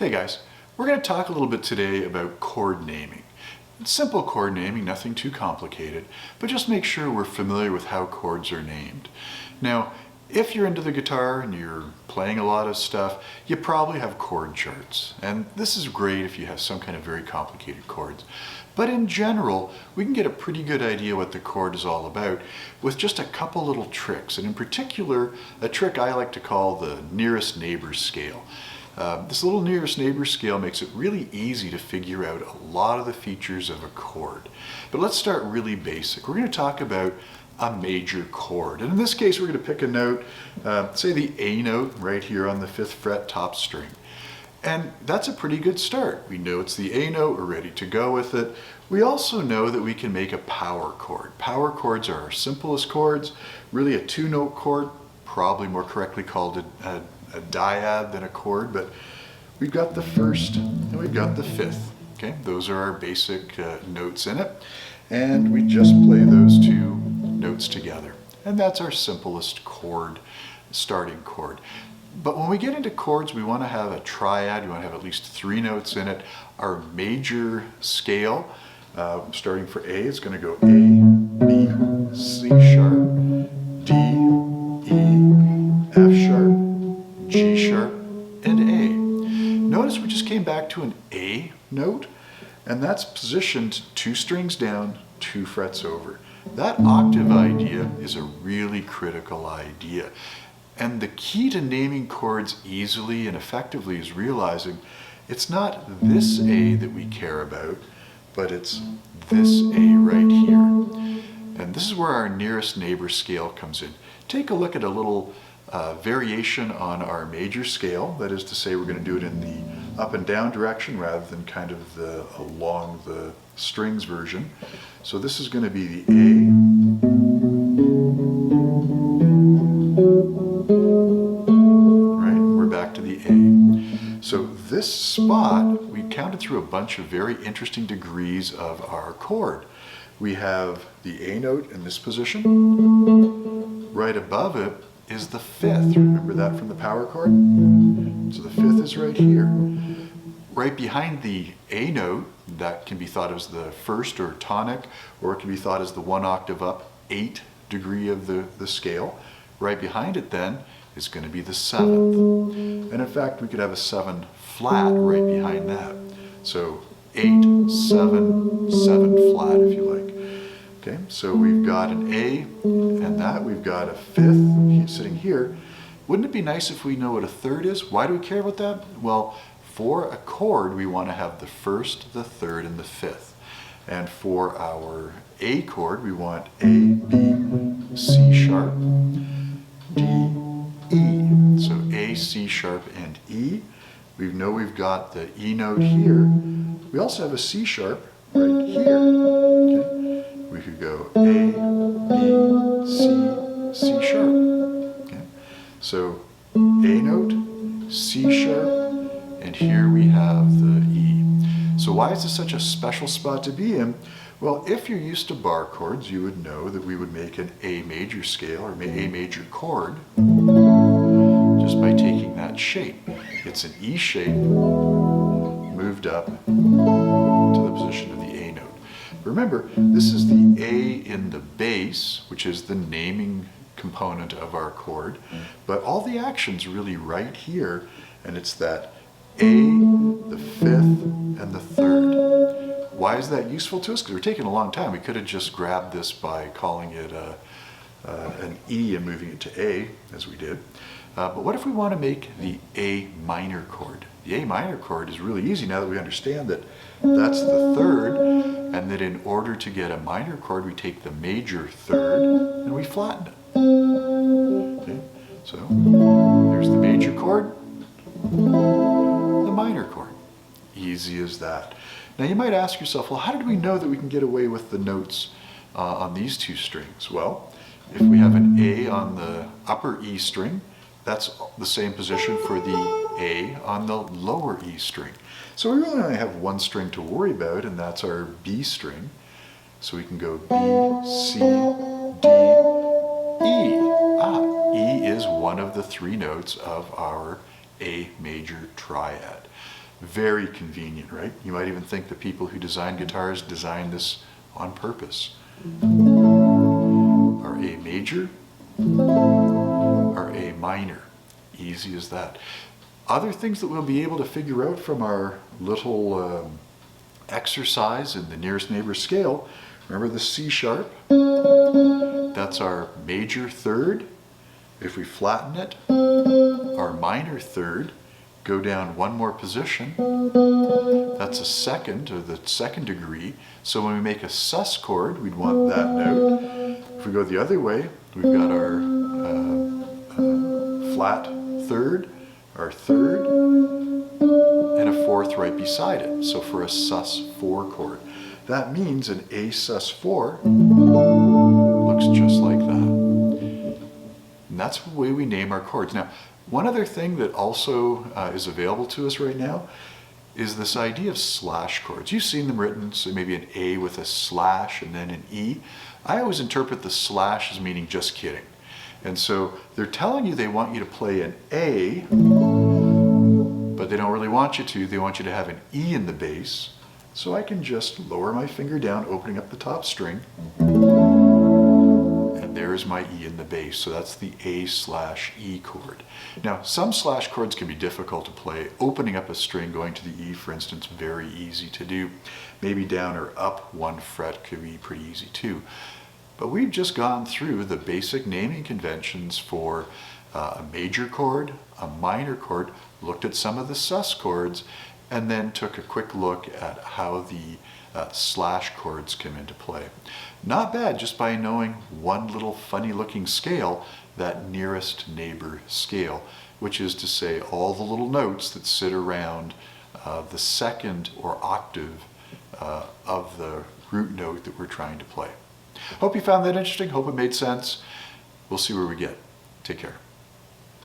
Hey guys, we're going to talk a little bit today about chord naming. Simple chord naming, nothing too complicated, but just make sure we're familiar with how chords are named. Now, if you're into the guitar and you're playing a lot of stuff, you probably have chord charts. And this is great if you have some kind of very complicated chords. But in general, we can get a pretty good idea what the chord is all about with just a couple little tricks. And in particular, a trick I like to call the nearest neighbor scale. This little nearest neighbor scale makes it really easy to figure out a lot of the features of a chord. But let's start really basic. We're going to talk about a major chord. And in this case, we're going to pick a note, say the A note right here on the 5th fret top string. And that's a pretty good start. We know it's the A note, we're ready to go with it. We also know that we can make a power chord. Power chords are our simplest chords, really a 2-note chord, probably more correctly called a dyad than a chord, but we've got the 1st and we've got the 5th. Okay, those are our basic notes in it, and we just play those two notes together. And that's our simplest chord, starting chord. But when we get into chords, we want to have a triad, we want to have at least 3 notes in it. Our major scale, starting for A, is going to go A, B, C sharp, D, E, F sharp, G sharp, and A. Notice we just came back to an A note, and that's positioned 2 strings down, 2 frets over. That octave idea is a really critical idea. And the key to naming chords easily and effectively is realizing it's not this A that we care about, but it's this A right here. And this is where our nearest neighbor scale comes in. Take a look at a little variation on our major scale. That is to say, we're going to do it in the up and down direction rather than kind of the along the strings version. So this is going to be the A, right? We're back to the A. So this spot, we counted through a bunch of very interesting degrees of our chord. We have the A note in this position. Right above it is the 5th. Remember that from the power chord? So the 5th is right here. Right behind the A note, that can be thought as the 1st or tonic, or it can be thought as the 1 octave up, 8th degree of the scale. Right behind it then is going to be the 7th. And in fact, we could have a 7 flat right behind that. So 8, 7, 7 flat if you like. Okay, so we've got an A, and that we've got a 5th sitting here. Wouldn't it be nice if we know what a 3rd is? Why do we care about that? Well, for a chord, we want to have the 1st, the 3rd, and the 5th. And for our A chord, we want A, B, C sharp, D, E. So A, C sharp, and E. We know we've got the E note here. We also have a C sharp right here. Okay. We could go A, B, C, C sharp. Okay. So A note, C sharp, and here we have the E. So why is this such a special spot to be in? Well, if you're used to bar chords, you would know that we would make an A major scale or A major chord just by taking that shape. It's an E shape moved up to the position of the A note. Remember, this is the A in the bass, which is the naming component of our chord, but all the action's really right here, and it's that A, the 5th, and the 3rd. Why is that useful to us? Because we're taking a long time. We could have just grabbed this by calling it an E and moving it to A, as we did. But what if we want to make the A minor chord? The A minor chord is really easy now that we understand that that's the 3rd, and that in order to get a minor chord, we take the major 3rd and we flatten it. Okay? So there's the major chord, the minor chord. Easy as that. Now you might ask yourself, well, how did we know that we can get away with the notes on these 2 strings? Well, if we have an A on the upper E string, that's the same position for the A on the lower E string. So we really only have 1 string to worry about, and that's our B string. So we can go B, C, D, E. E is one of the 3 notes of our A major triad. Very convenient, right? You might even think the people who design guitars designed this on purpose. Our A major, our A minor. Easy as that. Other things that we'll be able to figure out from our little exercise in the nearest neighbor scale. Remember the C sharp? That's our major third. If we flatten it, our minor third, go down one more position. That's a second, or the second degree. So when we make a sus chord, we'd want that note. If we go the other way, we've got our flat third, our third, and a fourth right beside it. So for a sus4 chord. That means an A sus4 looks just like that. And that's the way we name our chords. Now, one other thing that also is available to us right now is this idea of slash chords. You've seen them written, so maybe an A with a slash and then an E. I always interpret the slash as meaning just kidding. And so they're telling you they want you to play an A, but they don't really want you to. They want you to have an E in the bass. So I can just lower my finger down, opening up the top string, and there's my E in the bass. So that's the A/E chord. Now, some slash chords can be difficult to play. Opening up a string, going to the E, for instance, very easy to do. Maybe down or up one fret could be pretty easy too. But we've just gone through the basic naming conventions for a major chord, a minor chord, looked at some of the sus chords, and then took a quick look at how the slash chords come into play. Not bad, just by knowing one little funny looking scale, that nearest neighbor scale, which is to say all the little notes that sit around the second or octave of the root note that we're trying to play. Hope you found that interesting, hope it made sense. We'll see where we get. Take care.